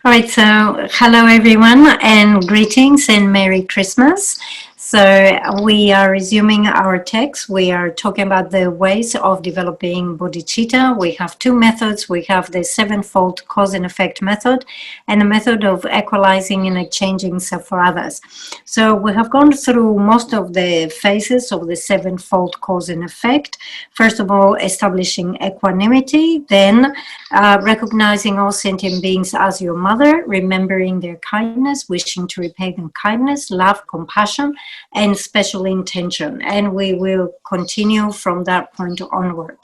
Alright, so hello everyone and greetings and Merry Christmas. So we are resuming our text. We are talking about the ways of developing bodhicitta. We have two methods. We have the sevenfold cause and effect method and the method of equalizing and exchanging self for others. So we have gone through most of the phases of the sevenfold cause and effect. First of all, establishing equanimity, then recognizing all sentient beings as your mother, remembering their kindness, wishing to repay them kindness, love, compassion, and special intention. And we will continue from that point onward.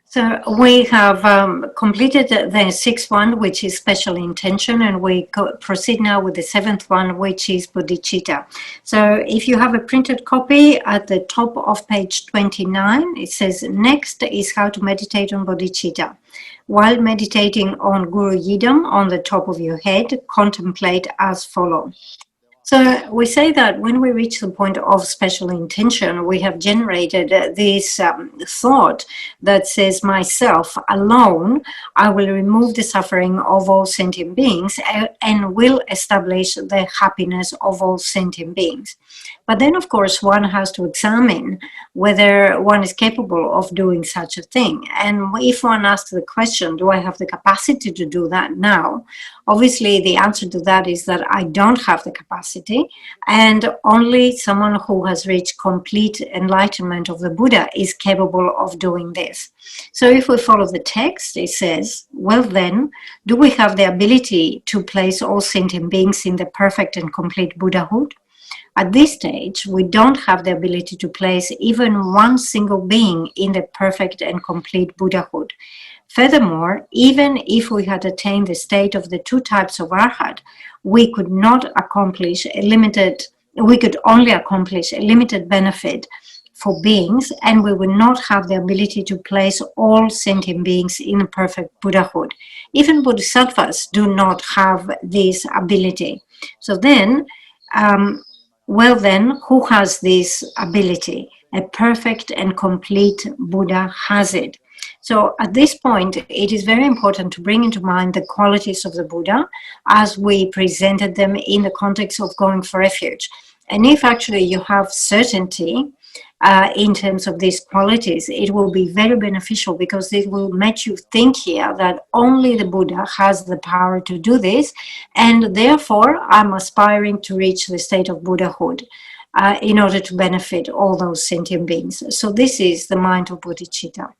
So we have completed the sixth one, which is special intention, and we proceed now with the seventh one, which is bodhicitta. So if you have a printed copy, at the top of page 29, it says, next is how to meditate on bodhicitta. While meditating on Guru Yidam on the top of your head, contemplate as follows. So we say that when we reach the point of special intention, we have generated this thought that says, myself alone, I will remove the suffering of all sentient beings and will establish the happiness of all sentient beings. But then, of course, one has to examine whether one is capable of doing such a thing. And if one asks the question, do I have the capacity to do that now? Obviously, the answer to that is that I don't have the capacity, and only someone who has reached complete enlightenment of the Buddha is capable of doing this. So if we follow the text, it says, well then, do we have the ability to place all sentient beings in the perfect and complete Buddhahood? At this stage, we don't have the ability to place even one single being in the perfect and complete Buddhahood. Furthermore, even if we had attained the state of the two types of arhat, we could only accomplish a limited benefit for beings, and we would not have the ability to place all sentient beings in a perfect Buddhahood. Even bodhisattvas do not have this ability. So then, well then, who has this ability? A perfect and complete Buddha has it. So at this point, it is very important to bring into mind the qualities of the Buddha as we presented them in the context of going for refuge. And if actually you have certainty in terms of these qualities, it will be very beneficial because it will make you think here that only the Buddha has the power to do this, and therefore I'm aspiring to reach the state of Buddhahood in order to benefit all those sentient beings. So this is the mind of bodhicitta.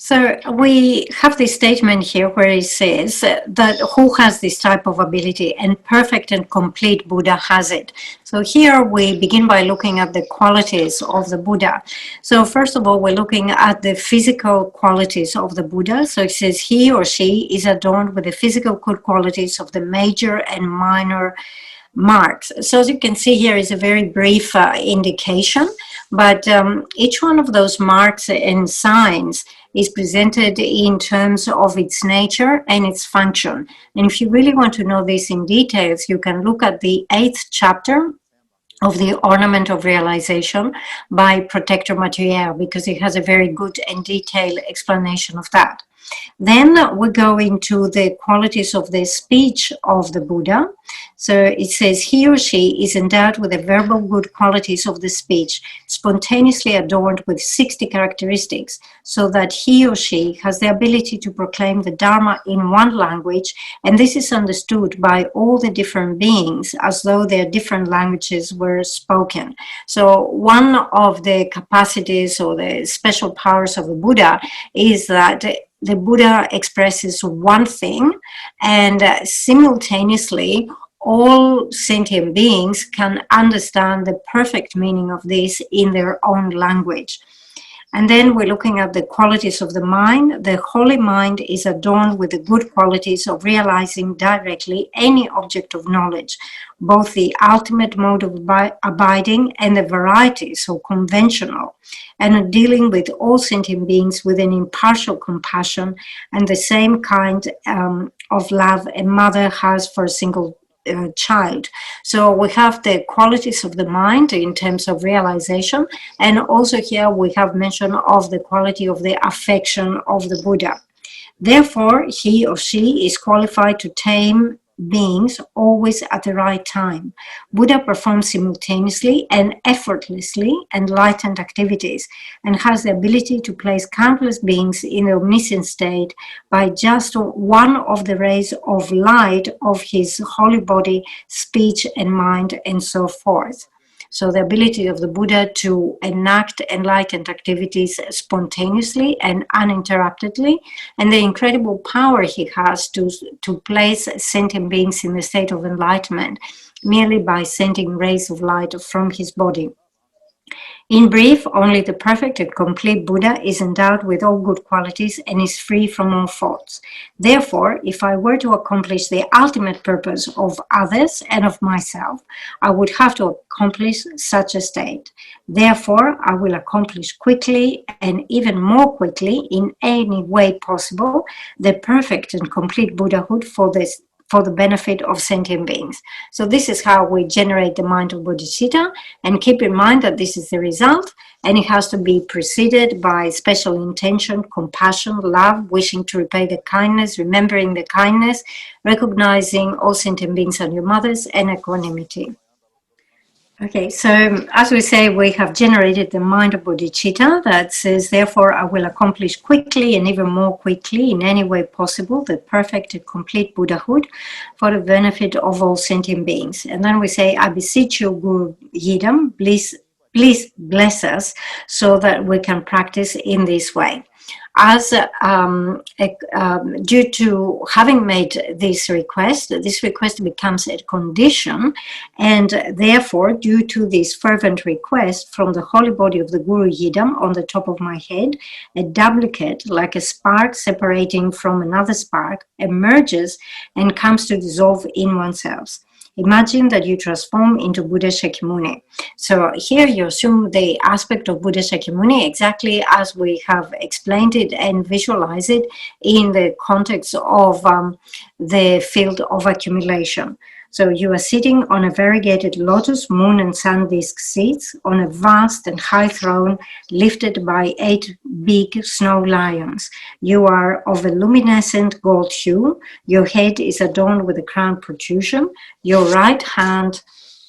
So we have this statement here where it says that who has this type of ability, and perfect and complete Buddha has it. So here we begin by looking at the qualities of the Buddha. So first of all, we're looking at the physical qualities of the Buddha. So it says he or she is adorned with the physical good qualities of the major and minor marks. So as you can see here is a very brief indication, but each one of those marks and signs is presented in terms of its nature and its function. And if you really want to know this in details, you can look at the 8th chapter of the Ornament of Realization by Protector Mathieu, because it has a very good and detailed explanation of that. Then we go into the qualities of the speech of the Buddha. So it says he or she is endowed with the verbal good qualities of the speech, spontaneously adorned with 60 characteristics, so that he or she has the ability to proclaim the Dharma in one language, and this is understood by all the different beings as though their different languages were spoken. So one of the capacities or the special powers of the Buddha is that the Buddha expresses one thing, and simultaneously all sentient beings can understand the perfect meaning of this in their own language. And then we're looking at the qualities of the mind. The holy mind is adorned with the good qualities of realizing directly any object of knowledge, both the ultimate mode of abiding and the varieties, so conventional, and dealing with all sentient beings with an impartial compassion and the same kind of love a mother has for a single child. So we have the qualities of the mind in terms of realization, and also here we have mention of the quality of the affection of the Buddha. Therefore, he or she is qualified to tame beings always at the right time. Buddha performs simultaneously and effortlessly enlightened activities and has the ability to place countless beings in the omniscient state by just one of the rays of light of his holy body, speech and mind, and so forth. So the ability of the Buddha to enact enlightened activities spontaneously and uninterruptedly, and the incredible power he has to place sentient beings in the state of enlightenment merely by sending rays of light from his body. In brief, only the perfect and complete Buddha is endowed with all good qualities and is free from all faults. Therefore, if I were to accomplish the ultimate purpose of others and of myself, I would have to accomplish such a state. Therefore, I will accomplish quickly and even more quickly in any way possible the perfect and complete Buddhahood for the benefit of sentient beings. So this is how we generate the mind of bodhicitta, and keep in mind that this is the result, and it has to be preceded by special intention, compassion, love, wishing to repay the kindness, remembering the kindness, recognizing all sentient beings are your mothers, and equanimity. Okay, so as we say, we have generated the mind of bodhicitta that says, therefore, I will accomplish quickly and even more quickly in any way possible the perfect and complete Buddhahood for the benefit of all sentient beings. And then we say, I beseech you, Guru Yidam, please bless us so that we can practice in this way. As due to having made this request becomes a condition, and therefore, due to this fervent request from the holy body of the Guru Yidam on the top of my head, a duplicate, like a spark separating from another spark, emerges and comes to dissolve in oneself. Imagine that you transform into Buddha Shakyamuni. So here you assume the aspect of Buddha Shakyamuni exactly as we have explained it and visualize it in the context of the field of accumulation. So you are sitting on a variegated lotus, moon and sun disk seats on a vast and high throne lifted by 8 big snow lions. You are of a luminescent gold hue. Your head is adorned with a crown protrusion. Your right hand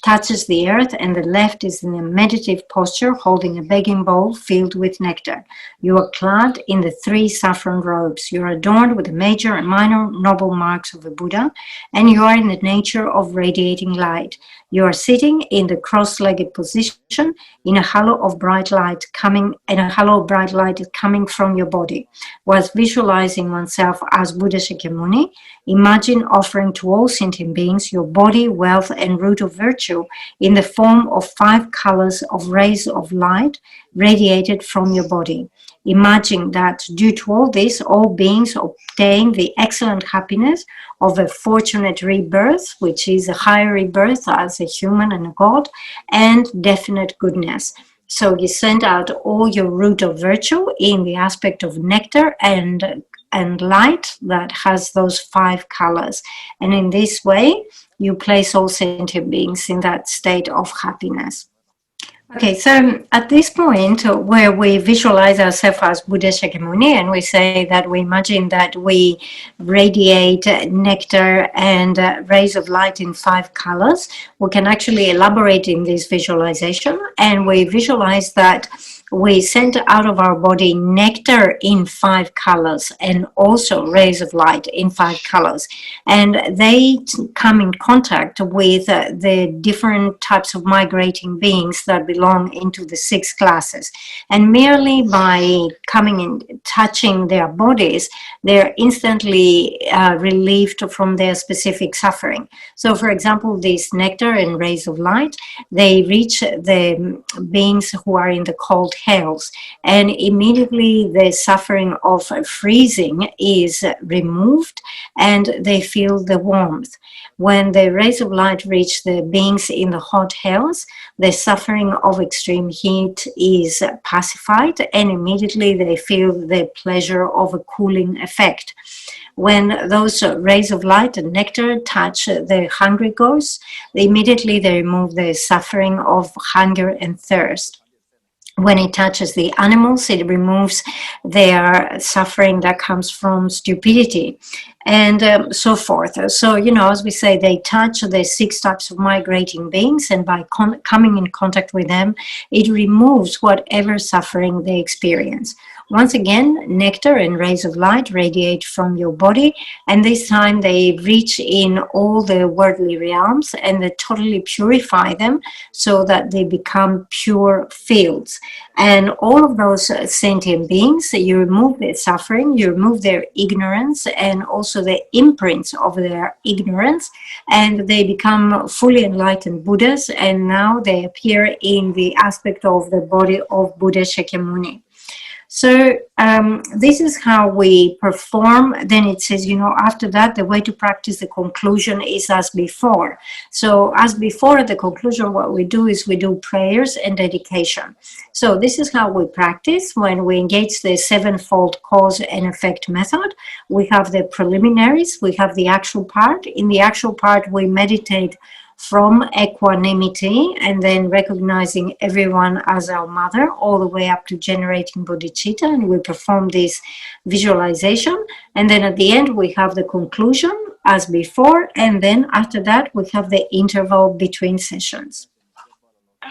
touches the earth, and the left is in a meditative posture holding a begging bowl filled with nectar. You are clad in the 3 saffron robes. You are adorned with the major and minor noble marks of a Buddha, and you are in the nature of radiating light. You are sitting in the cross-legged position in a halo of bright light coming from your body. Whilst visualizing oneself as Buddha Shakyamuni, imagine offering to all sentient beings your body, wealth, and root of virtue in the form of 5 colors of rays of light radiated from your body. Imagine that due to all this, all beings obtain the excellent happiness of a fortunate rebirth, which is a higher rebirth as a human and a god, and definite goodness. So you send out all your root of virtue in the aspect of nectar and light that has those 5 colors. And in this way, you place all sentient beings in that state of happiness. Okay, so at this point where we visualize ourselves as Buddha Shakyamuni, and we say that we imagine that we radiate nectar and rays of light in 5 colors, we can actually elaborate in this visualization, and we visualize that we send out of our body nectar in 5 colors and also rays of light in 5 colors. And they come in contact with the different types of migrating beings that belong into the 6 classes. And merely by coming in, touching their bodies, they're instantly relieved from their specific suffering. So, for example, this nectar and rays of light, they reach the beings who are in the cold hells, and immediately the suffering of freezing is removed and they feel the warmth. When the rays of light reach the beings in the hot hells, the suffering of extreme heat is pacified and immediately they feel the pleasure of a cooling effect. When those rays of light and nectar touch the hungry ghosts, immediately they remove the suffering of hunger and thirst. When it touches the animals, it removes their suffering that comes from stupidity, and so forth. So, as we say, they touch the 6 types of migrating beings, and by coming in contact with them, it removes whatever suffering they experience. Once again, nectar and rays of light radiate from your body, and this time they reach in all the worldly realms and they totally purify them so that they become pure fields. And all of those sentient beings, you remove their suffering, you remove their ignorance and also the imprints of their ignorance, and they become fully enlightened Buddhas, and now they appear in the aspect of the body of Buddha Shakyamuni. So this is how we perform. Then it says, after that, the way to practice the conclusion is as before. So as before, at the conclusion, what we do is we do prayers and dedication. So this is how we practice when we engage the 7-fold cause and effect method. We have the preliminaries, we have the actual part. In the actual part, we meditate from equanimity and then recognizing everyone as our mother all the way up to generating bodhicitta, and we perform this visualization, and then at the end we have the conclusion as before, and then after that we have the interval between sessions.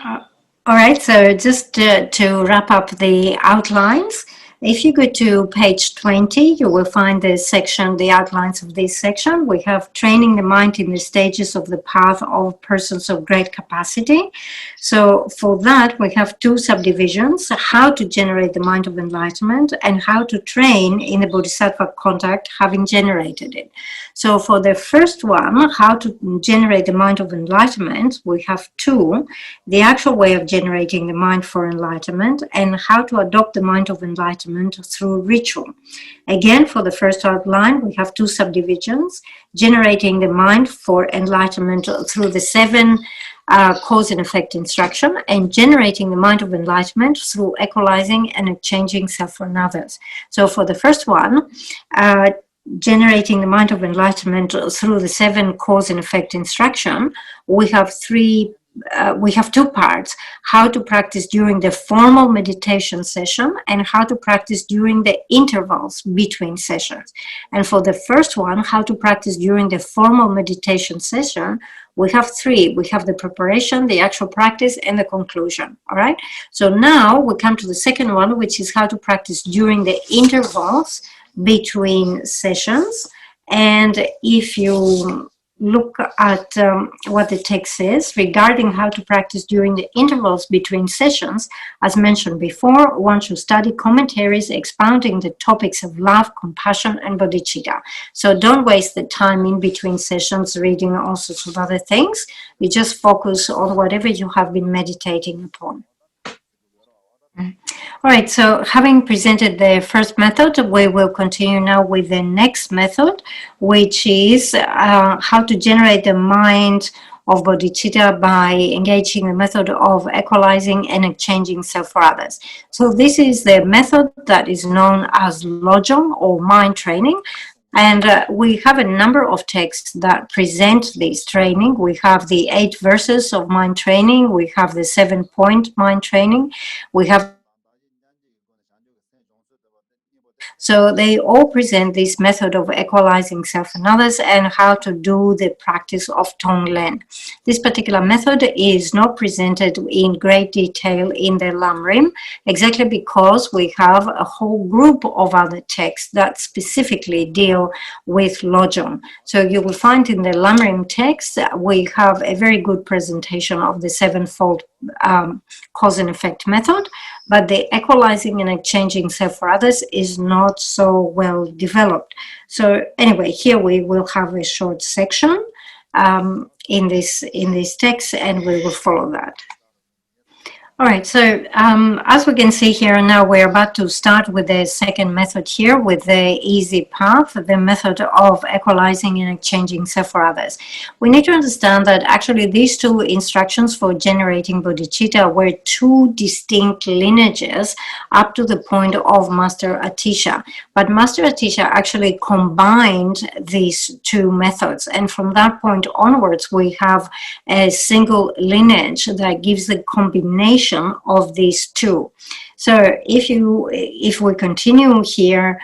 All right, so just to wrap up the outlines, if you go to page 20, you will find the section, the outlines of this section. We have training the mind in the stages of the path of persons of great capacity. So for that, we have 2 subdivisions: how to generate the mind of enlightenment and how to train in the bodhisattva contact having generated it. So for the first one, how to generate the mind of enlightenment, we have 2: the actual way of generating the mind for enlightenment and how to adopt the mind of enlightenment through ritual. Again, for the first outline, we have 2 subdivisions: generating the mind for enlightenment through the 7 cause and effect instruction, and generating the mind of enlightenment through equalizing and exchanging self for others. So for the first one, generating the mind of enlightenment through the 7 cause and effect instruction, we have 2 parts: how to practice during the formal meditation session and how to practice during the intervals between sessions. And for the first one, how to practice during the formal meditation session, we have 3. We have the preparation, the actual practice, and the conclusion. All right. So now we come to the second one, which is how to practice during the intervals between sessions. And if you look at what the text says regarding how to practice during the intervals between sessions, as mentioned before, one should study commentaries expounding the topics of love, compassion, and bodhicitta. So don't waste the time in between sessions reading all sorts of other things. You just focus on whatever you have been meditating upon. All right, so having presented the first method, we will continue now with the next method, which is how to generate the mind of bodhicitta by engaging the method of equalizing and exchanging self for others. So this is the method that is known as lojong or mind training. And we have a number of texts that present this training. We have the 8 verses of mind training. We have the 7-point mind training. We have So they all present this method of equalizing self and others and how to do the practice of Tonglen. This particular method is not presented in great detail in the Lamrim, exactly because we have a whole group of other texts that specifically deal with lojong. So you will find in the Lamrim text, we have a very good presentation of the 7-fold cause and effect method, but the equalizing and exchanging self for others is not so well developed. So anyway, here we will have a short section in this text, and we will follow that. All right, so as we can see here now, we're about to start with the second method here with the easy path, the method of equalizing and exchanging self for others. We need to understand that actually these two instructions for generating bodhicitta were two distinct lineages up to the point of Master Atisha. But Master Atisha actually combined these two methods. And from that point onwards, we have a single lineage that gives the combination of these two. So if we continue here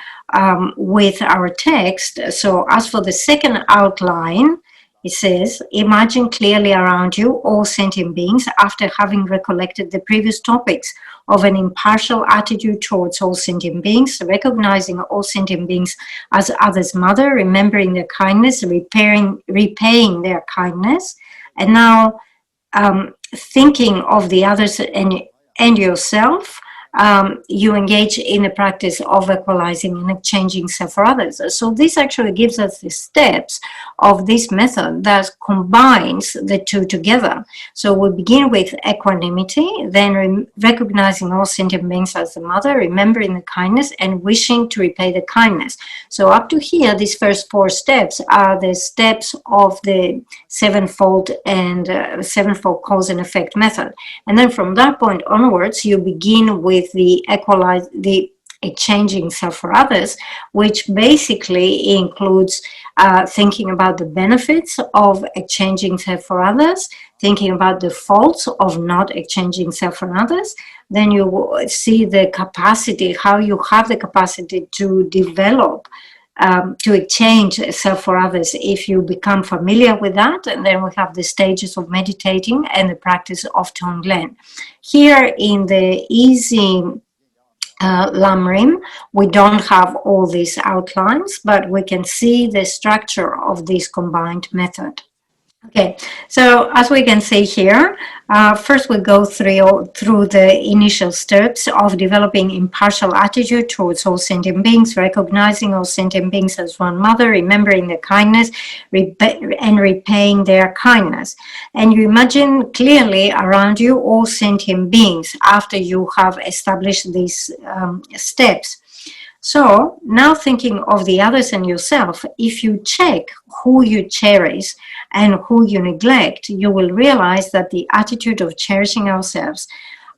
with our text, so as for the second outline, it says, imagine clearly around you all sentient beings after having recollected the previous topics of an impartial attitude towards all sentient beings, recognizing all sentient beings as others' mother, remembering their kindness, repaying their kindness, and now thinking of the others and yourself, you engage in the practice of equalizing and exchanging self for others. So this actually gives us the steps of this method that combines the two together. So we begin with equanimity, then recognizing all sentient beings as the mother, remembering the kindness, and wishing to repay the kindness. So up to here, these first four steps are the steps of the sevenfold cause and effect method. And then from that point onwards, you begin with the exchanging self for others, which basically includes thinking about the benefits of exchanging self for others, thinking about the faults of not exchanging self for others. Then you see the capacity, how you have the capacity to develop to exchange self for others if you become familiar with that. And then we have the stages of meditating and the practice of Tonglen. Here in the easy Lamrim, we don't have all these outlines, but we can see the structure of this combined method. Okay, so as we can see here, first we go through the initial steps of developing impartial attitude towards all sentient beings, recognizing all sentient beings as one mother, remembering their kindness, and repaying their kindness. And you imagine clearly around you all sentient beings after you have established these steps. So now thinking of the others and yourself, if you check who you cherish and who you neglect, you will realize that the attitude of cherishing ourselves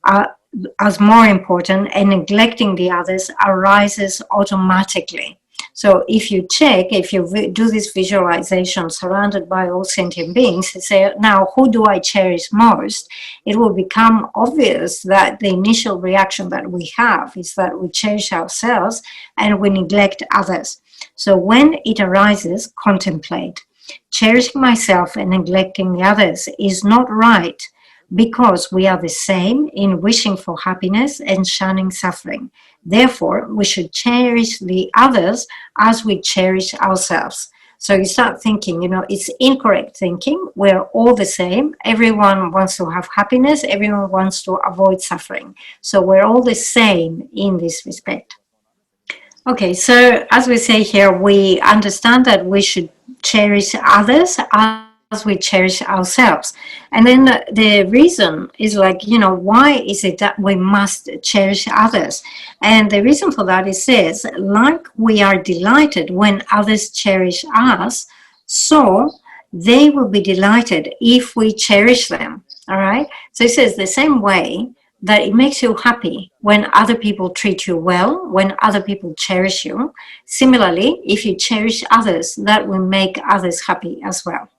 as more important and neglecting the others arises automatically. So if you check, if you do this visualization surrounded by all sentient beings, and say, now who do I cherish most? It will become obvious that the initial reaction that we have is that we cherish ourselves and we neglect others. So when it arises, contemplate. Cherishing myself and neglecting the others is not right, because we are the same in wishing for happiness and shunning suffering. Therefore, we should cherish the others as we cherish ourselves. So you start thinking, it's incorrect thinking. We're all the same. Everyone wants to have happiness. Everyone wants to avoid suffering. So we're all the same in this respect. Okay, so as we say here, we understand that we should cherish others as we cherish ourselves. And then the reason is why is it that we must cherish others? And the reason for that, it says, like we are delighted when others cherish us, so they will be delighted if we cherish them. All right. So it says the same way that it makes you happy when other people treat you well, when other people cherish you. Similarly, if you cherish others, that will make others happy as well.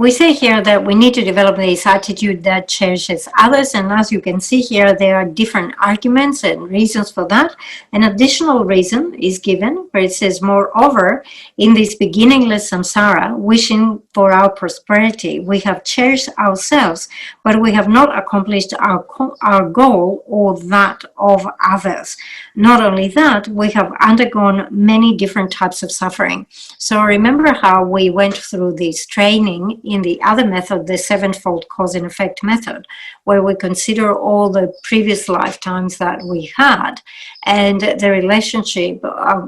We say here that we need to develop this attitude that cherishes others, and as you can see here, there are different arguments and reasons for that. An additional reason is given where it says, moreover, in this beginningless samsara, wishing for our prosperity, we have cherished ourselves, but we have not accomplished our goal or that of others. Not only that, we have undergone many different types of suffering. So remember how we went through this training in the other method, the sevenfold cause and effect method, where we consider all the previous lifetimes that we had and the relationship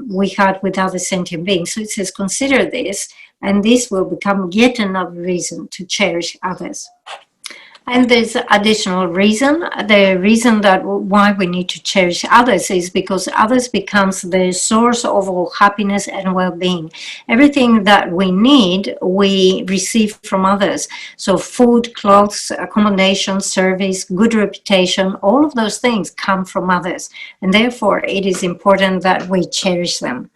we had with other sentient beings. So it says, consider this, and this will become yet another reason to cherish others. And there's additional reason. The reason that why we need to cherish others is because others becomes the source of all happiness and well-being. Everything that we need, we receive from others. So food, clothes, accommodation, service, good reputation, all of those things come from others. And therefore, it is important that we cherish them.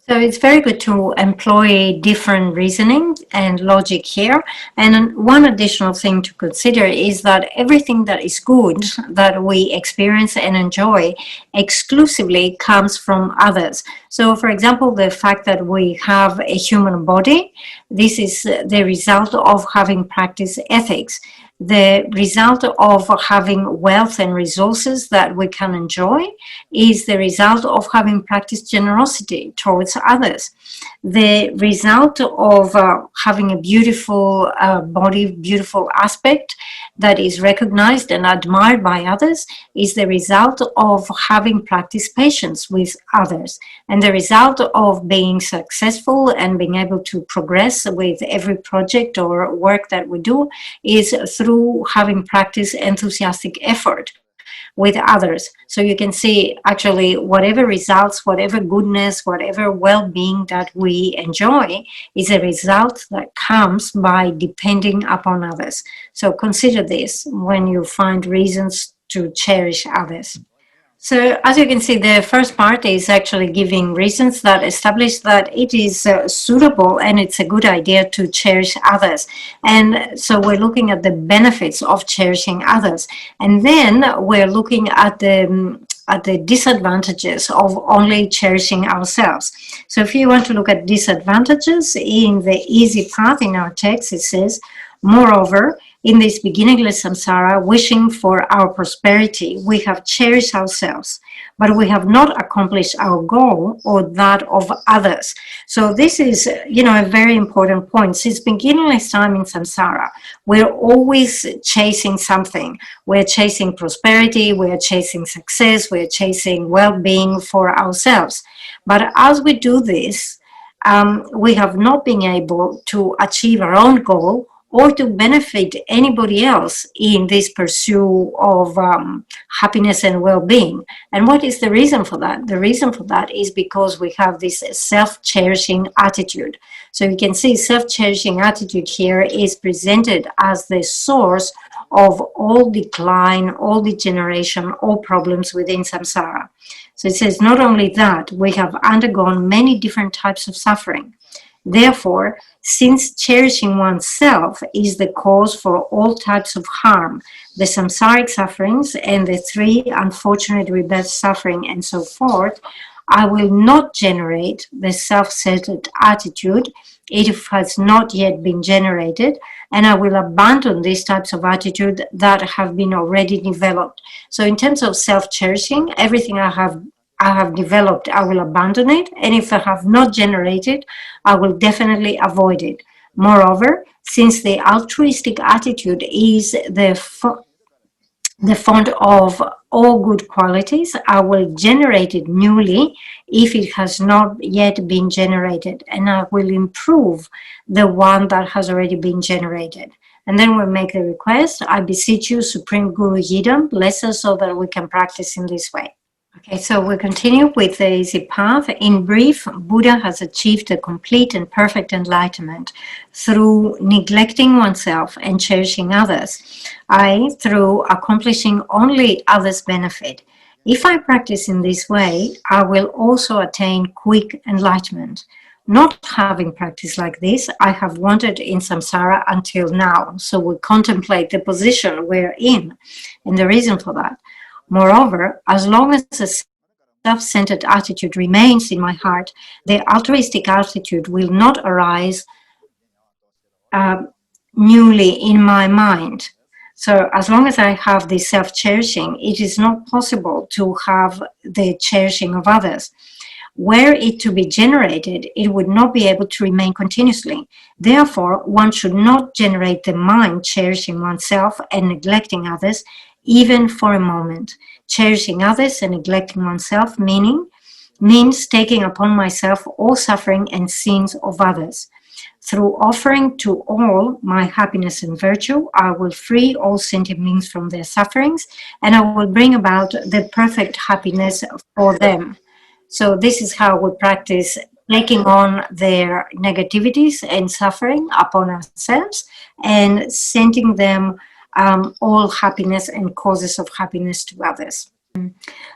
So it's very good to employ different reasoning and logic here. And one additional thing to consider is that everything that is good that we experience and enjoy exclusively comes from others. So for example, the fact that we have a human body, this is the result of having practiced ethics. The result of having wealth and resources that we can enjoy is the result of having practiced generosity towards others. The result of having a beautiful body, beautiful aspect that is recognized and admired by others is the result of having practiced patience with others. And the result of being successful and being able to progress with every project or work that we do is through having practiced enthusiastic effort with others. So you can see actually whatever results, whatever goodness, whatever well-being that we enjoy is a result that comes by depending upon others. So consider this when you find reasons to cherish others. So as you can see, the first part is actually giving reasons that establish that it is suitable and it's a good idea to cherish others. And so we're looking at the benefits of cherishing others. And then we're looking at the disadvantages of only cherishing ourselves. So if you want to look at disadvantages in the easy path in our text, it says, moreover, in this beginningless samsara, wishing for our prosperity, we have cherished ourselves, but we have not accomplished our goal or that of others. So this is, a very important point. Since beginningless time in samsara, we're always chasing something. We're chasing prosperity, we're chasing success, we're chasing well-being for ourselves. But as we do this, we have not been able to achieve our own goal or to benefit anybody else in this pursuit of happiness and well-being. And what is the reason for that? The reason for that is because we have this self-cherishing attitude. So you can see self-cherishing attitude here is presented as the source of all decline, all degeneration, all problems within samsara. So it says not only that, we have undergone many different types of suffering. Therefore, since cherishing oneself is the cause for all types of harm, the samsaric sufferings and the three unfortunate rebirth suffering and so forth, I will not generate the self-centered attitude. It has not yet been generated, and I will abandon these types of attitude that have been already developed. So in terms of self-cherishing, everything I have developed, I will abandon it. And if I have not generated, I will definitely avoid it. Moreover, since the altruistic attitude is the font of all good qualities, I will generate it newly if it has not yet been generated. And I will improve the one that has already been generated. And then we'll make the request, I beseech you, Supreme Guru Yidam, bless us so that we can practice in this way. Okay, so we continue with the easy path. In brief, Buddha has achieved a complete and perfect enlightenment through neglecting oneself and cherishing others, i.e., through accomplishing only others' benefit. If I practice in this way, I will also attain quick enlightenment. Not having practiced like this, I have wandered in samsara until now. So we contemplate the position we're in and the reason for that. Moreover, as long as a self-centered attitude remains in my heart, the altruistic attitude will not arise newly in my mind. So as long as I have this self-cherishing, it is not possible to have the cherishing of others. Were it to be generated, it would not be able to remain continuously. Therefore, one should not generate the mind cherishing oneself and neglecting others, even for a moment. Cherishing others and neglecting oneself means taking upon myself all suffering and sins of others. Through offering to all my happiness and virtue, I will free all sentient beings from their sufferings, and I will bring about the perfect happiness for them. So this is how we practice taking on their negativities and suffering upon ourselves and sending them all happiness and causes of happiness to others.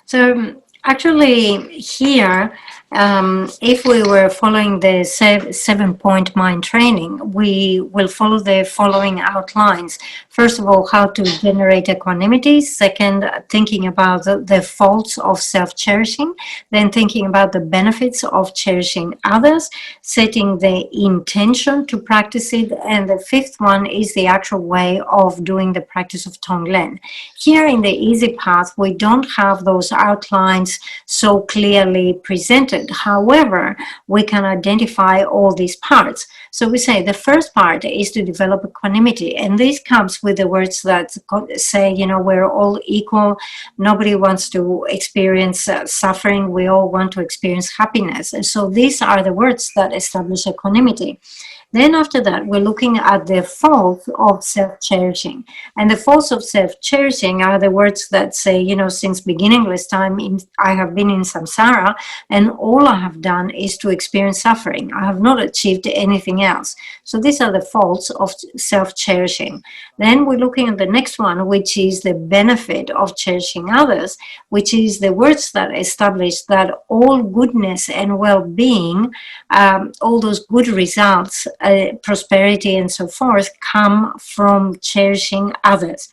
So actually here, if we were following the 7-point mind training, we will follow the following outlines. First of all, how to generate equanimity. Second, thinking about the faults of self-cherishing. Then thinking about the benefits of cherishing others. Setting the intention to practice it. And the fifth one is the actual way of doing the practice of Tonglen. Here in the easy path, we don't have those outlines so clearly presented. However, we can identify all these parts. So we say the first part is to develop equanimity, and this comes with the words that say, you know, we're all equal. Nobody wants to experience suffering. We all want to experience happiness. And so these are the words that establish equanimity. Then after that, we're looking at the faults of self-cherishing. And the faults of self-cherishing are the words that say, you know, since beginningless time, I have been in samsara, and all I have done is to experience suffering. I have not achieved anything else. So these are the faults of self-cherishing. Then we're looking at the next one, which is the benefit of cherishing others, which is the words that establish that all goodness and well-being, all those good results, prosperity and so forth, come from cherishing others.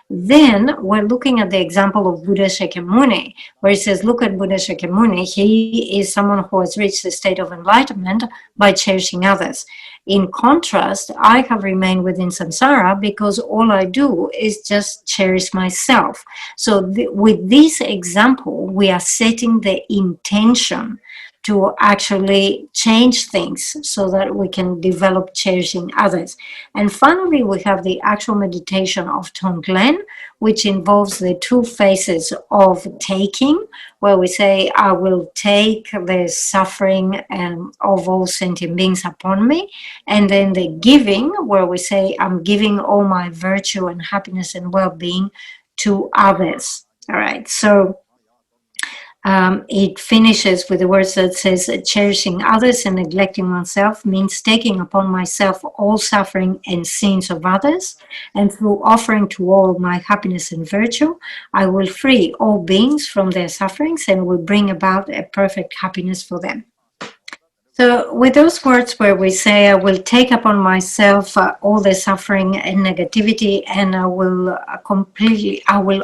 Then we're looking at the example of Buddha Shakyamuni, where it says, look at Buddha Shakyamuni. He is someone who has reached the state of enlightenment by cherishing others. In contrast, I have remained within samsara because all I do is just cherish myself. So with this example, we are setting the intention to actually change things so that we can develop cherishing others. And finally, we have the actual meditation of Tonglen, which involves the two phases of taking, where we say, I will take the suffering of all sentient beings upon me. And then the giving, where we say, I'm giving all my virtue and happiness and well-being to others. All right, so it finishes with the words that says, cherishing others and neglecting oneself means taking upon myself all suffering and sins of others, and through offering to all my happiness and virtue, I will free all beings from their sufferings and will bring about a perfect happiness for them. So with those words where we say, I will take upon myself all the suffering and negativity, and I will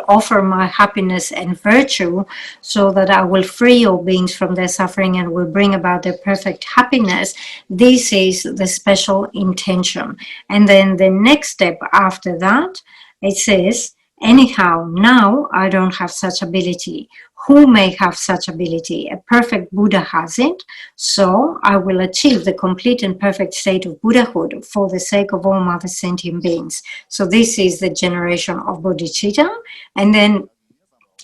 offer my happiness and virtue so that I will free all beings from their suffering and will bring about their perfect happiness. This is the special intention. And then the next step after that, it says, anyhow, now I don't have such ability. Who may have such ability? A perfect Buddha has it. So I will achieve the complete and perfect state of Buddhahood for the sake of all other sentient beings. So this is the generation of Bodhichitta. And then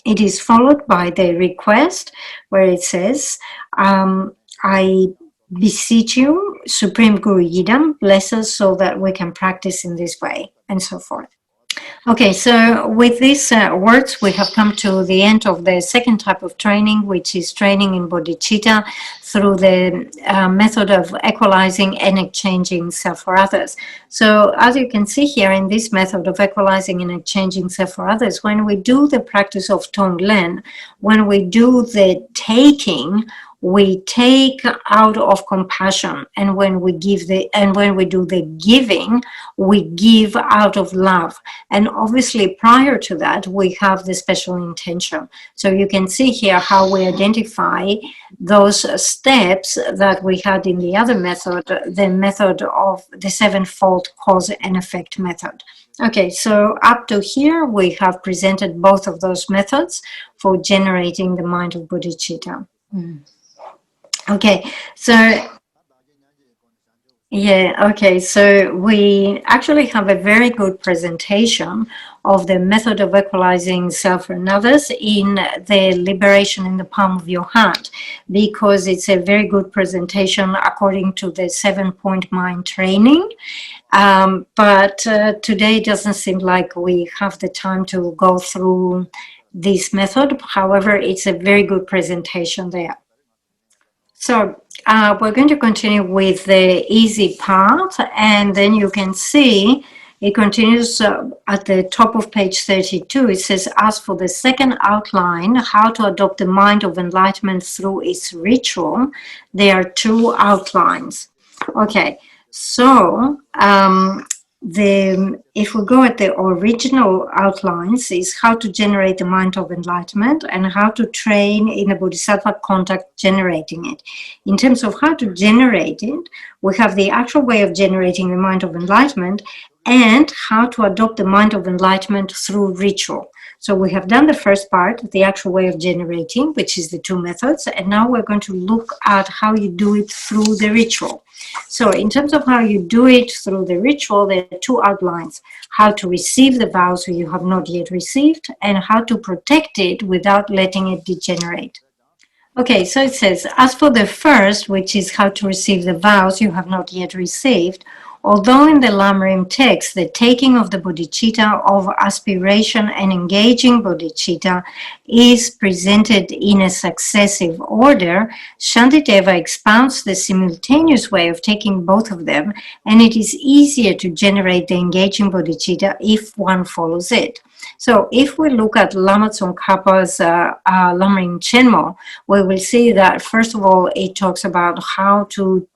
it is followed by the request where it says, I beseech you, Supreme Guru Yidam, bless us so that we can practice in this way, and so forth. Okay, so with these words, we have come to the end of the second type of training, which is training in bodhicitta through the method of equalizing and exchanging self for others. So as you can see here in this method of equalizing and exchanging self for others, when we do the practice of Tonglen, when we do the taking, we take out of compassion, and when we do the giving, we give out of love. And obviously prior to that, we have the special intention. So you can see here how we identify those steps that we had in the other method, the method of the sevenfold cause and effect method. Okay, so up to here, we have presented both of those methods for generating the mind of bodhicitta. Okay, so we actually have a very good presentation of the method of equalizing self and others in the Liberation in the Palm of Your Hand. because it's a very good presentation according to the 7-point mind training. But today it doesn't seem like we have the time to go through this method. However, it's a very good presentation there. So we're going to continue with the easy part, and then you can see it continues at the top of page 32. It says, as for the second outline, how to adopt the mind of enlightenment through its ritual, there are 2 outlines. Okay, so if we go at the original outlines, is how to generate the mind of enlightenment and how to train in the bodhisattva contact generating it. In terms of how to generate it, we have the actual way of generating the mind of enlightenment and how to adopt the mind of enlightenment through ritual. So we have done the first part, the actual way of generating, which is the 2 methods, and now we're going to look at how you do it through the ritual. So in terms of how you do it through the ritual, there are 2 outlines: how to receive the vows you have not yet received, and how to protect it without letting it degenerate. Okay, so it says, as for the first, which is how to receive the vows you have not yet received, although in the Lamrim text, the taking of the bodhicitta of aspiration and engaging bodhicitta is presented in a successive order, Shantideva expounds the simultaneous way of taking both of them, and it is easier to generate the engaging bodhicitta if one follows it. So if we look at Lama Tsongkhapa's Lamrim Chenmo, we will see that, first of all, it talks about how to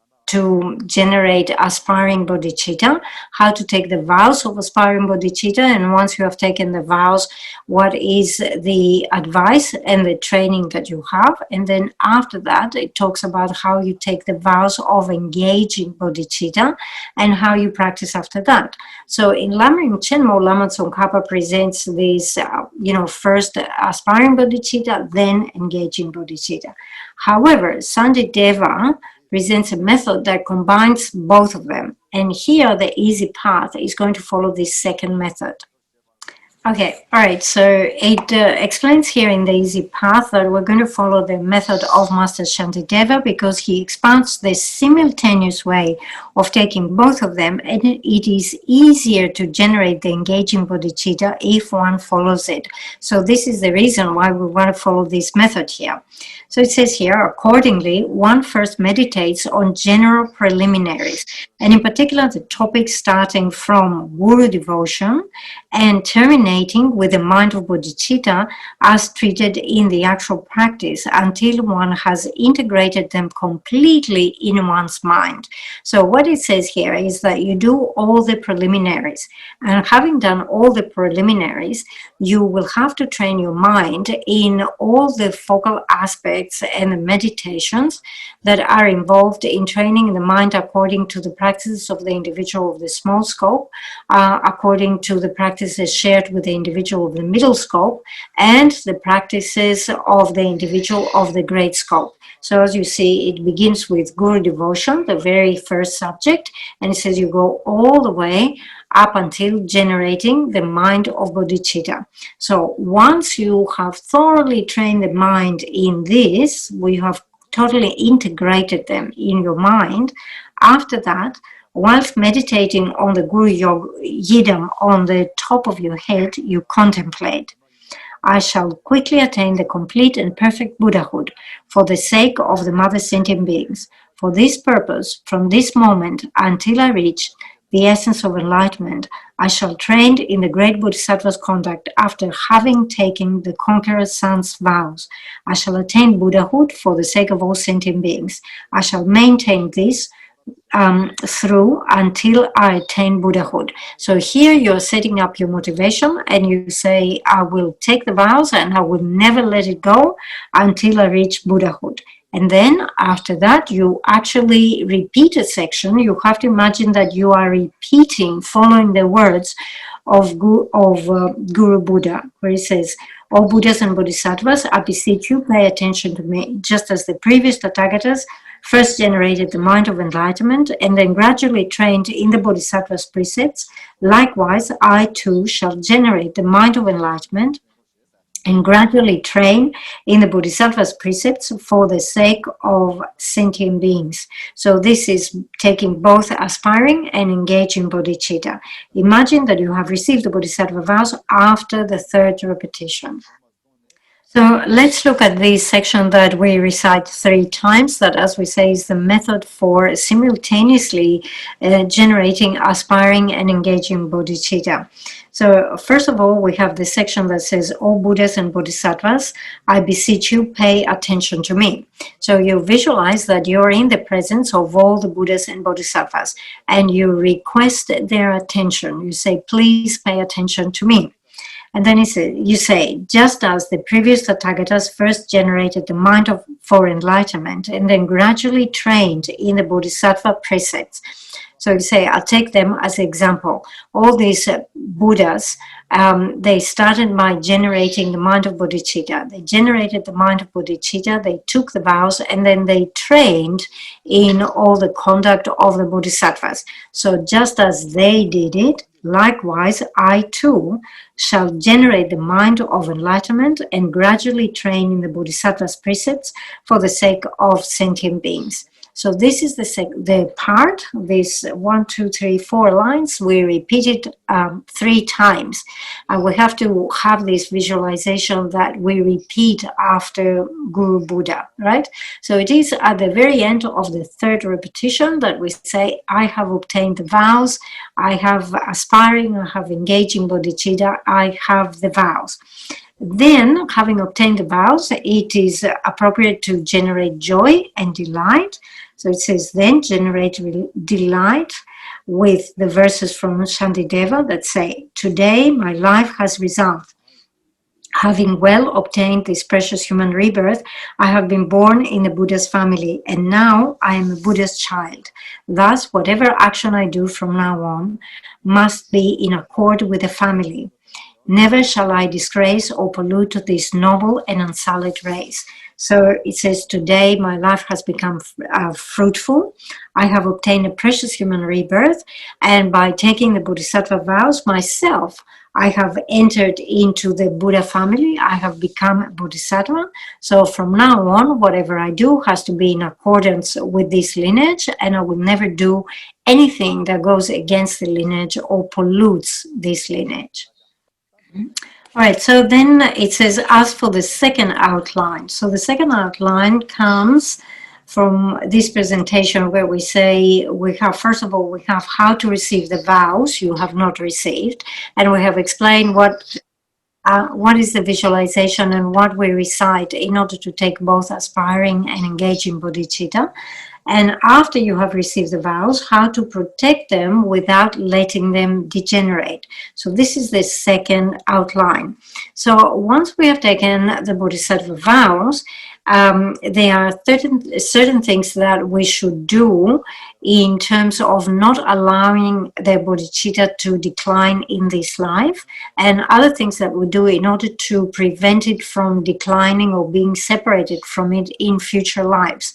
generate aspiring bodhicitta, how to take the vows of aspiring bodhicitta, and once you have taken the vows, what is the advice and the training that you have. And then after that, it talks about how you take the vows of engaging bodhicitta and how you practice after that. So in Lamrim Chenmo, Lama Tsongkhapa presents this, first aspiring bodhicitta, then engaging bodhicitta. However, Shantideva presents a method that combines both of them. And here, the easy path is going to follow this second method. Okay, all right, so it explains here in the easy path that we're going to follow the method of Master Shantideva because he expounds the simultaneous way of taking both of them, and it is easier to generate the engaging bodhicitta if one follows it. So this is the reason why we want to follow this method here. So it says here, accordingly, one first meditates on general preliminaries, and in particular the topic starting from guru devotion and terminating with the mind of bodhicitta as treated in the actual practice until one has integrated them completely in one's mind. So what it says here is that you do all the preliminaries, and having done all the preliminaries, you will have to train your mind in all the focal aspects and the meditations that are involved in training the mind according to the practices of the individual of the small scope, according to the practices shared with the individual of the middle scope, and the practices of the individual of the great scope. So as you see, it begins with guru devotion, the very first subject, and it says you go all the way up until generating the mind of bodhicitta. So once you have thoroughly trained the mind in this, we have totally integrated them in your mind. After that, whilst meditating on the Guru Yidam on the top of your head, you contemplate, I shall quickly attain the complete and perfect Buddhahood for the sake of the mother sentient beings. For this purpose, from this moment until I reach the essence of enlightenment, I shall train in the great Bodhisattva's conduct after having taken the conqueror's son's vows. I shall attain Buddhahood for the sake of all sentient beings. I shall maintain this through until I attain Buddhahood. So here you're setting up your motivation and you say, I will take the vows and I will never let it go until I reach Buddhahood. And then after that, you actually repeat a section. You have to imagine that you are repeating, following the words of Guru Buddha, where he says, O Buddhas and Bodhisattvas, I beseech you, pay attention to me. Just as the previous Tathagatas first generated the mind of enlightenment and then gradually trained in the Bodhisattva's precepts, likewise, I too shall generate the mind of enlightenment and gradually train in the Bodhisattva's precepts for the sake of sentient beings. So this is taking both aspiring and engaging bodhicitta. Imagine that you have received the Bodhisattva vows after the third repetition. So let's look at this section that we recite 3 times, that, as we say, is the method for simultaneously generating, aspiring, and engaging bodhicitta. So first of all, we have the section that says, "O Buddhas and Bodhisattvas, I beseech you, pay attention to me." So you visualize that you're in the presence of all the Buddhas and Bodhisattvas, and you request their attention. You say, "Please pay attention to me." And then you say, just as the previous Tathagatas first generated the mind for enlightenment and then gradually trained in the Bodhisattva precepts. So you say, I'll take them as an example. All these Buddhas, they started by generating the mind of bodhicitta. They generated the mind of bodhicitta, they took the vows, and then they trained in all the conduct of the bodhisattvas. So just as they did it, likewise, I too shall generate the mind of enlightenment and gradually train in the bodhisattva's precepts for the sake of sentient beings. So this is the part, this 1, 2, 3, 4 lines, we repeat it 3 times. And we have to have this visualization that we repeat after Guru Buddha, right? So it is at the very end of the 3rd repetition that we say, I have obtained the vows, I have aspiring, I have engaging bodhicitta, I have the vows. Then, having obtained the vows, it is appropriate to generate joy and delight. So it says, then generate delight with the verses from Shantideva that say, today my life has resolved. Having well obtained this precious human rebirth, I have been born in the Buddha's family, and now I am a Buddha's child. Thus, whatever action I do from now on must be in accord with the family. Never shall I disgrace or pollute this noble and unsullied race. So it says, today my life has become fruitful. I have obtained a precious human rebirth. And by taking the Bodhisattva vows myself, I have entered into the Buddha family. I have become a Bodhisattva. So from now on, whatever I do has to be in accordance with this lineage. And I will never do anything that goes against the lineage or pollutes this lineage. All right, so then it says, as for the second outline. So the second outline comes from this presentation where we say we have, first of all, we have how to receive the vows you have not received. And we have explained what is the visualization and what we recite in order to take both aspiring and engaging bodhicitta. And after you have received the vows, how to protect them without letting them degenerate. So this is the second outline. So once we have taken the Bodhisattva vows, there are certain things that we should do in terms of not allowing the bodhicitta to decline in this life, and other things that we do in order to prevent it from declining or being separated from it in future lives.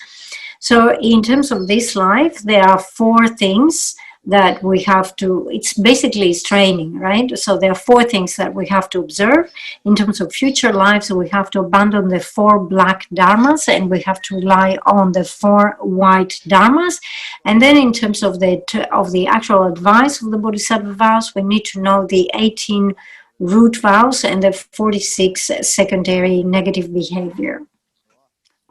So in terms of this life, there are 4 things that we have to, it's basically training, right? So there are 4 things that we have to observe. In terms of future lives, we have to abandon the 4 black dharmas and we have to rely on the 4 white dharmas. And then in terms of the actual advice of the Bodhisattva vows, we need to know the 18 root vows and the 46 secondary negative behavior.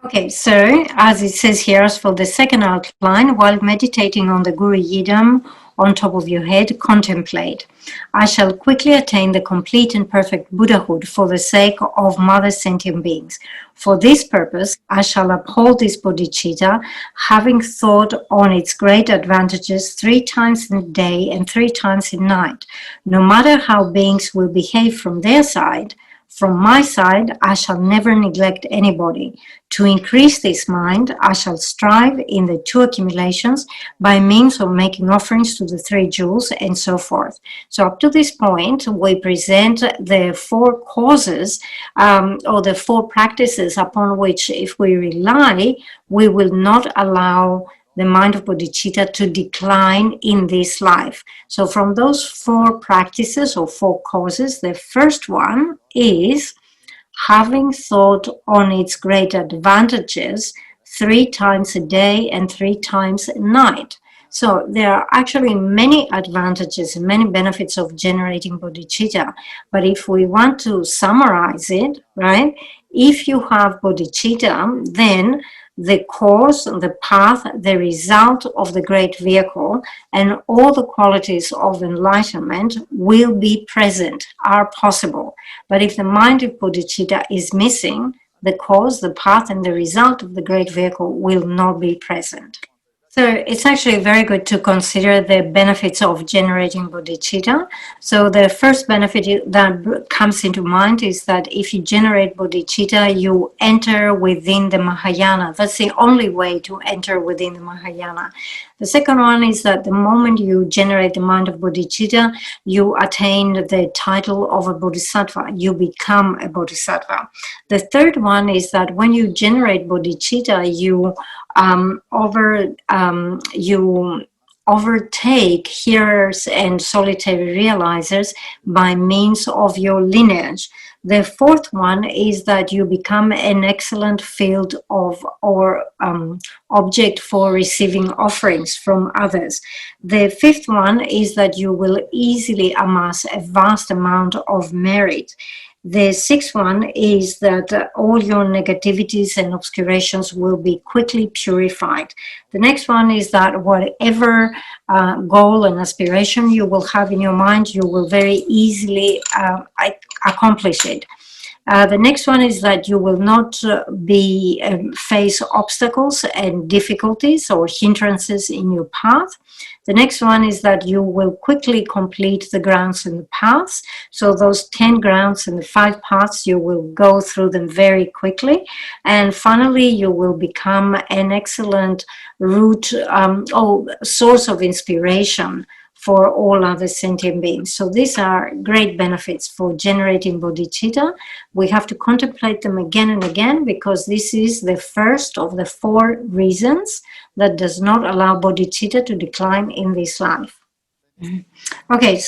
Okay, so as it says here, as for the second outline, while meditating on the Guru Yidam on top of your head, contemplate. I shall quickly attain the complete and perfect Buddhahood for the sake of mother sentient beings. For this purpose, I shall uphold this bodhicitta, having thought on its great advantages 3 times in the day and 3 times in night. No matter how beings will behave from their side, from my side, I shall never neglect anybody. To increase this mind, I shall strive in the 2 accumulations by means of making offerings to the 3 jewels and so forth. So up to this point, we present the 4 causes or the 4 practices upon which, if we rely, we will not allow the mind of bodhicitta to decline in this life. So from those 4 practices or 4 causes, the first one is having thought on its great advantages 3 times a day and 3 times a night. So there are actually many advantages and many benefits of generating bodhicitta. But if we want to summarize it, right, if you have bodhicitta, then the cause, the path, the result of the great vehicle, and all the qualities of enlightenment will be present, are possible. But if the mind of bodhicitta is missing, the cause, the path, and the result of the great vehicle will not be present. So it's actually very good to consider the benefits of generating bodhicitta. So the first benefit that comes into mind is that if you generate bodhicitta, you enter within the Mahayana. That's the only way to enter within the Mahayana. The second one is that the moment you generate the mind of bodhicitta, you attain the title of a bodhisattva. You become a bodhisattva. The third one is that when you generate bodhicitta, you overtake hearers and solitary realizers by means of your lineage. The fourth one is that you become an excellent field of or object for receiving offerings from others. The fifth one is that you will easily amass a vast amount of merit. The sixth one is that all your negativities and obscurations will be quickly purified. The next one is that whatever goal and aspiration you will have in your mind, you will very easily accomplish it. The next one is that you will not face obstacles and difficulties or hindrances in your path. The next one is that you will quickly complete the grounds and the paths. So those 10 grounds and the 5 paths, you will go through them very quickly. And finally, you will become an excellent source of inspiration for all other sentient beings. So these are great benefits for generating bodhicitta. We have to contemplate them again and again because this is the first of the 4 reasons that does not allow bodhicitta to decline in this life. Okay,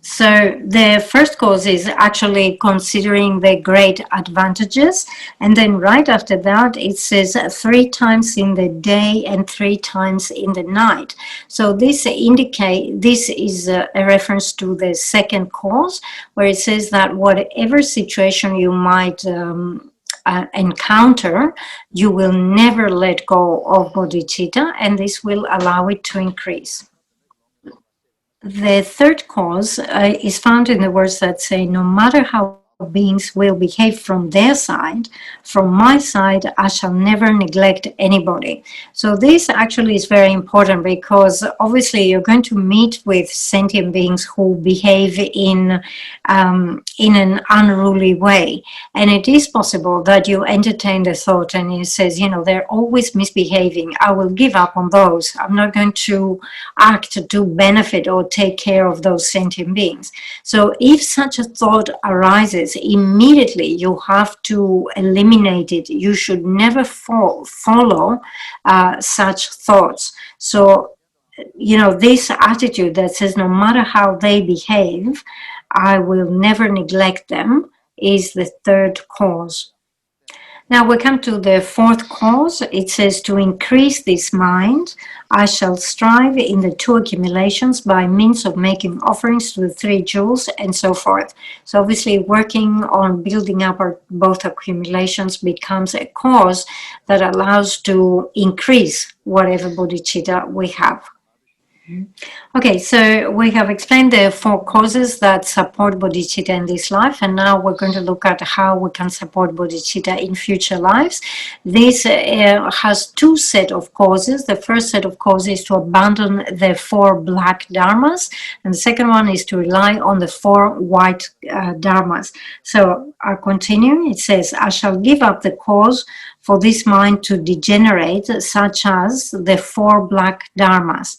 so the first cause is actually considering the great advantages, and then right after that it says 3 times in the day and 3 times in the night. So this is a reference to the second cause, where it says that whatever situation you might encounter, you will never let go of bodhicitta, and this will allow it to increase. The third cause is found in the words that say, no matter how beings will behave from their side, from my side, I shall never neglect anybody. So this actually is very important because obviously you're going to meet with sentient beings who behave in an unruly way. And it is possible that you entertain the thought and it says, they're always misbehaving. I will give up on those. I'm not going to act to benefit or take care of those sentient beings. So if such a thought arises, immediately you have to eliminate it. You should never follow such thoughts. So, this attitude that says no matter how they behave, I will never neglect them is the third cause. Now we come to the fourth cause. It says to increase this mind, I shall strive in the 2 accumulations by means of making offerings to the 3 jewels and so forth. So obviously working on building up both accumulations becomes a cause that allows to increase whatever bodhicitta we have. Okay, so we have explained the 4 causes that support bodhicitta in this life, and now we're going to look at how we can support bodhicitta in future lives. This has 2 sets of causes. The first set of causes is to abandon the 4 black dharmas, and the second one is to rely on the 4 white dharmas. So I'll continue. It says, I shall give up the cause for this mind to degenerate, such as the 4 black dharmas.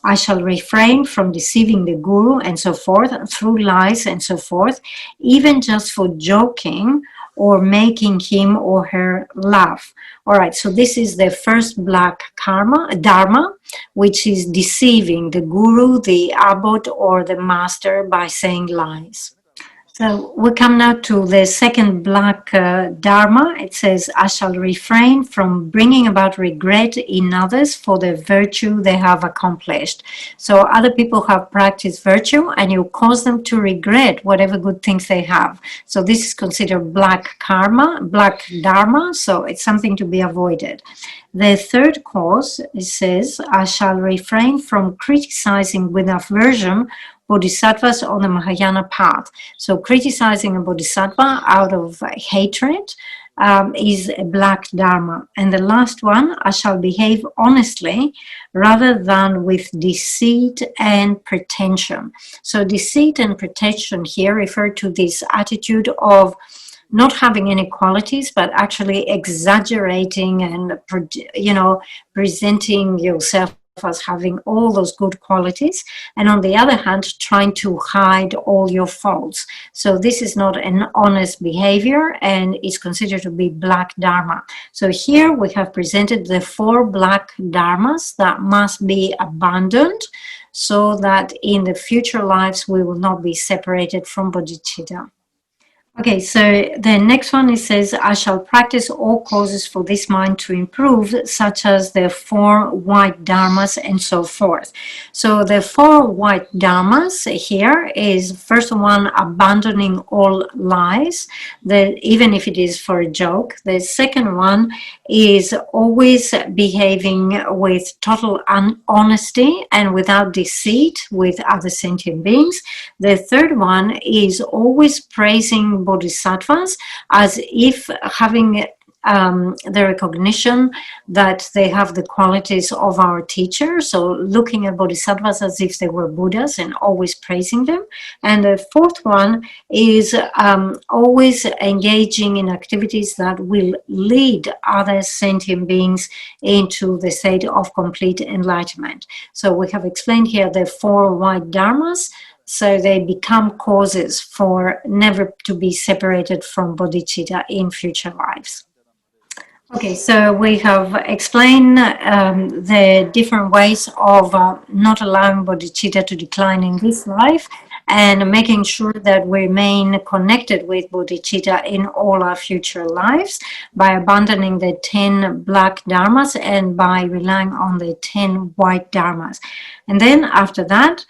I shall refrain from deceiving the guru and so forth, through lies and so forth, even just for joking or making him or her laugh. All right, so this is the first black dharma, which is deceiving the guru, the abbot, or the master by saying lies. So we come now to the second black dharma. It says, I shall refrain from bringing about regret in others for the virtue they have accomplished. So other people have practiced virtue and you cause them to regret whatever good things they have. So this is considered black karma, black dharma. So it's something to be avoided. The third cause, it says, I shall refrain from criticizing with aversion bodhisattvas on the Mahayana path. So criticizing a bodhisattva out of hatred is a black dharma. And the last one, I shall behave honestly rather than with deceit and pretension. So deceit and pretension here refer to this attitude of not having any qualities, but actually exaggerating and, presenting yourself as having all those good qualities, and on the other hand trying to hide all your faults. So this is not an honest behavior and is considered to be black dharma. So here we have presented the 4 black dharmas that must be abandoned so that in the future lives we will not be separated from bodhicitta. Okay, so the next one, it says, I shall practice all causes for this mind to improve, such as the 4 white dharmas and so forth. So the 4 white dharmas here is, first one, abandoning all lies, even if it is for a joke. The second one is always behaving with total honesty and without deceit with other sentient beings. The third one is always praising bodhisattvas as if having the recognition that they have the qualities of our teacher. So looking at bodhisattvas as if they were Buddhas and always praising them. And the fourth one is always engaging in activities that will lead other sentient beings into the state of complete enlightenment. So we have explained here the 4 white dharmas. So they become causes for never to be separated from bodhicitta in future lives. Okay, so we have explained the different ways of not allowing bodhicitta to decline in this life and making sure that we remain connected with bodhicitta in all our future lives by abandoning the 10 black dharmas and by relying on the 10 white dharmas. And then after that,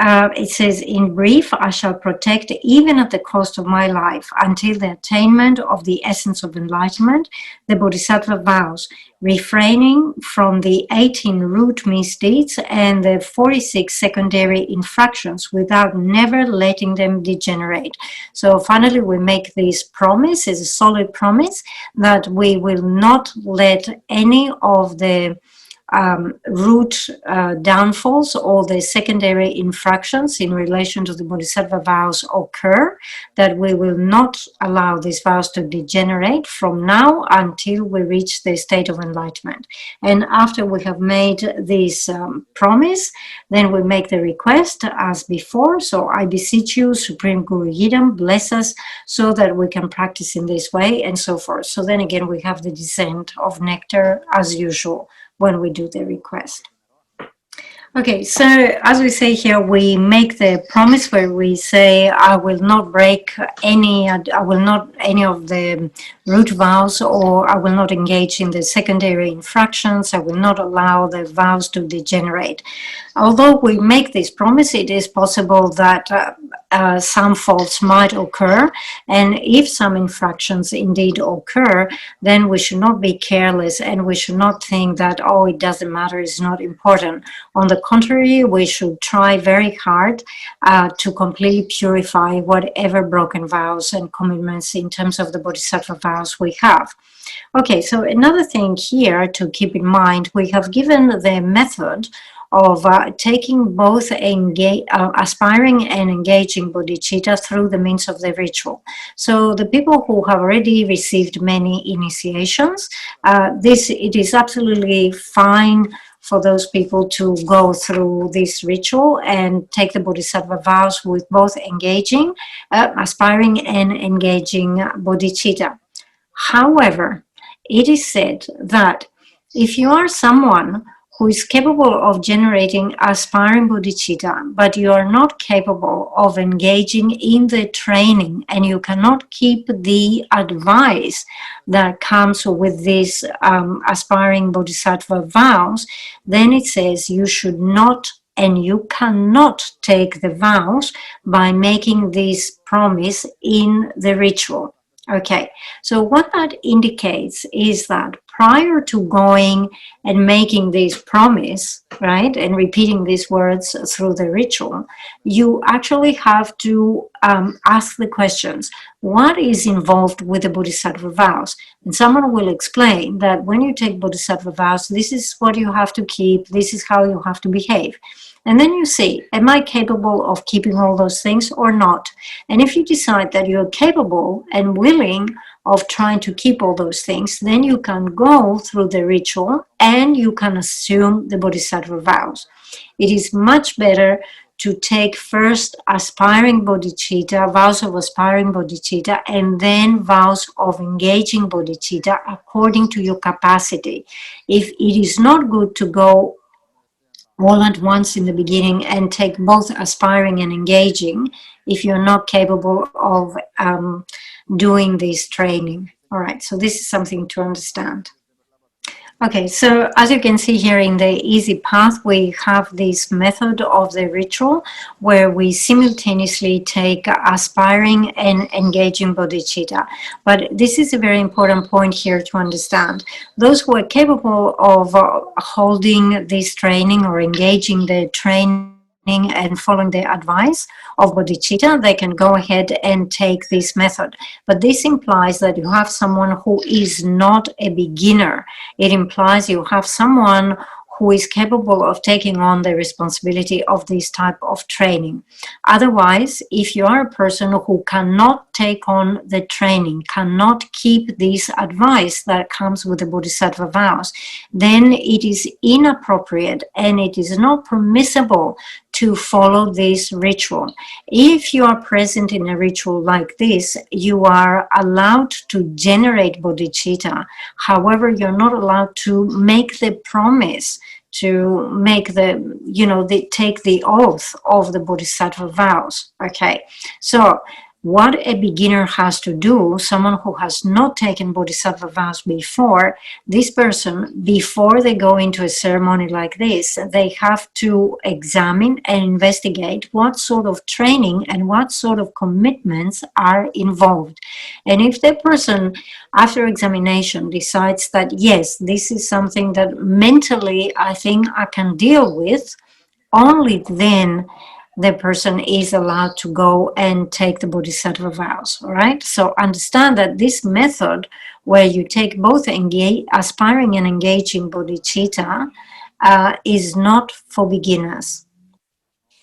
it says, in brief, I shall protect even at the cost of my life until the attainment of the essence of enlightenment, the bodhisattva vows, refraining from the 18 root misdeeds and the 46 secondary infractions without never letting them degenerate. So finally we make this promise, is a solid promise, that we will not let any of the root downfalls or the secondary infractions in relation to the bodhisattva vows occur, that we will not allow these vows to degenerate from now until we reach the state of enlightenment. And after we have made this promise, then we make the request as before. So I beseech you, Supreme Guru Yidam, bless us so that we can practice in this way, and so forth. So then again we have the descent of nectar as usual when we do the request. Okay, so as we say here, we make the promise where we say, I will not break any of the root vows, or I will not engage in the secondary infractions. I will not allow the vows to degenerate. Although we make this promise, it is possible that some faults might occur, and if some infractions indeed occur, then we should not be careless and we should not think that, oh, it doesn't matter, it's not important. On the contrary, we should try very hard to completely purify whatever broken vows and commitments in terms of the bodhisattva vows we have. Okay, so another thing here to keep in mind, we have given the method of taking both aspiring and engaging bodhicitta through the means of the ritual. So the people who have already received many initiations, it is absolutely fine for those people to go through this ritual and take the bodhisattva vows with both aspiring and engaging bodhicitta. However, it is said that if you are someone who is capable of generating aspiring bodhicitta, but you are not capable of engaging in the training, and you cannot keep the advice that comes with these aspiring bodhisattva vows, then it says you should not and you cannot take the vows by making this promise in the ritual. Okay, so what that indicates is that prior to going and making this promise, right, and repeating these words through the ritual, you actually have to ask the questions, what is involved with the bodhisattva vows? And someone will explain that when you take bodhisattva vows, this is what you have to keep, this is how you have to behave. And then you see, am I capable of keeping all those things or not? And if you decide that you're capable and willing of trying to keep all those things, then you can go through the ritual and you can assume the bodhisattva vows. It is much better to take first aspiring bodhicitta, vows of aspiring bodhicitta, and then vows of engaging bodhicitta according to your capacity. If it is not good to go all at once in the beginning and take both aspiring and engaging if you're not capable of doing this training. All right, so this is something to understand. Okay, so as you can see here in the easy path, we have this method of the ritual where we simultaneously take aspiring and engaging bodhicitta. But this is a very important point here to understand. Those who are capable of holding this training or engaging the training and following the advice of bodhicitta, they can go ahead and take this method. But this implies that you have someone who is not a beginner. It implies you have someone who is capable of taking on the responsibility of this type of training. Otherwise, if you are a person who cannot take on the training, cannot keep this advice that comes with the bodhisattva vows, then it is inappropriate and it is not permissible to follow this ritual. If you are present in a ritual like this, you are allowed to generate bodhicitta. However, you're not allowed to make the promise to make take the oath of the bodhisattva vows. Okay, so what a beginner has to do, someone who has not taken bodhisattva vows before, this person, before they go into a ceremony like this, they have to examine and investigate what sort of training and what sort of commitments are involved. And if the person, after examination, decides that, yes, this is something that mentally I think I can deal with, only then the person is allowed to go and take the bodhisattva vows. All right, so understand that this method where you take both aspiring and engaging bodhicitta is not for beginners.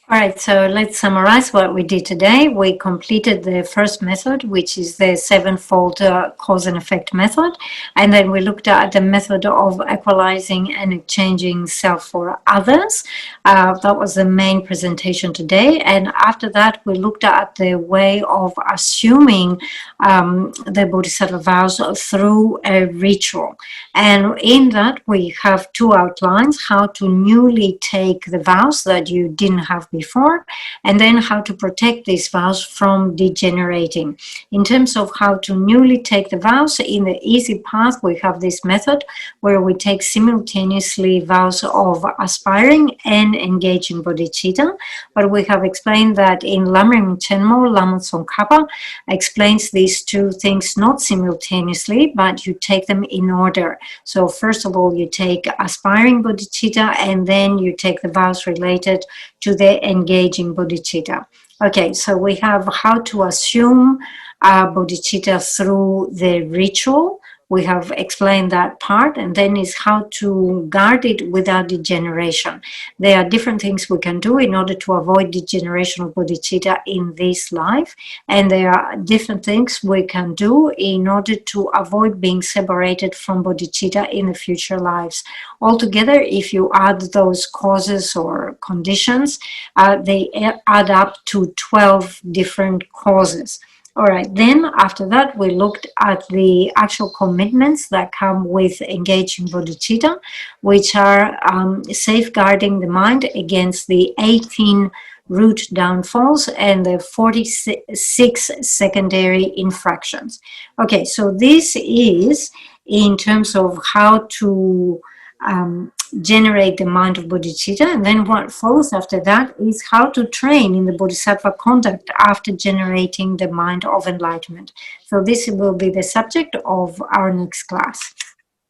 All right, so let's summarize what we did today. We completed the first method, which is the sevenfold cause and effect method. And then we looked at the method of equalizing and exchanging self for others. That was the main presentation today. And after that, we looked at the way of assuming the bodhisattva vows through a ritual. And in that, we have two outlines: how to newly take the vows that you didn't have before, and then how to protect these vows from degenerating. In terms of how to newly take the vows, in the easy path, we have this method where we take simultaneously vows of aspiring and engaging bodhicitta. But we have explained that in Lamrim Chenmo, Lamrim Tsongkhapa explains these two things not simultaneously, but you take them in order. So first of all, you take aspiring bodhicitta, and then you take the vows related to the engaging bodhicitta. Okay, so we have how to assume bodhicitta through the ritual. We have explained that part, and then is how to guard it without degeneration. There are different things we can do in order to avoid degeneration of bodhicitta in this life, and there are different things we can do in order to avoid being separated from bodhicitta in the future lives. Altogether, if you add those causes or conditions, they add up to 12 different causes. All right, then after that, we looked at the actual commitments that come with engaging bodhicitta, which are safeguarding the mind against the 18 root downfalls and the 46 secondary infractions. Okay, so this is in terms of how to generate the mind of bodhicitta, and then what follows after that is how to train in the bodhisattva conduct after generating the mind of enlightenment. So this will be the subject of our next class.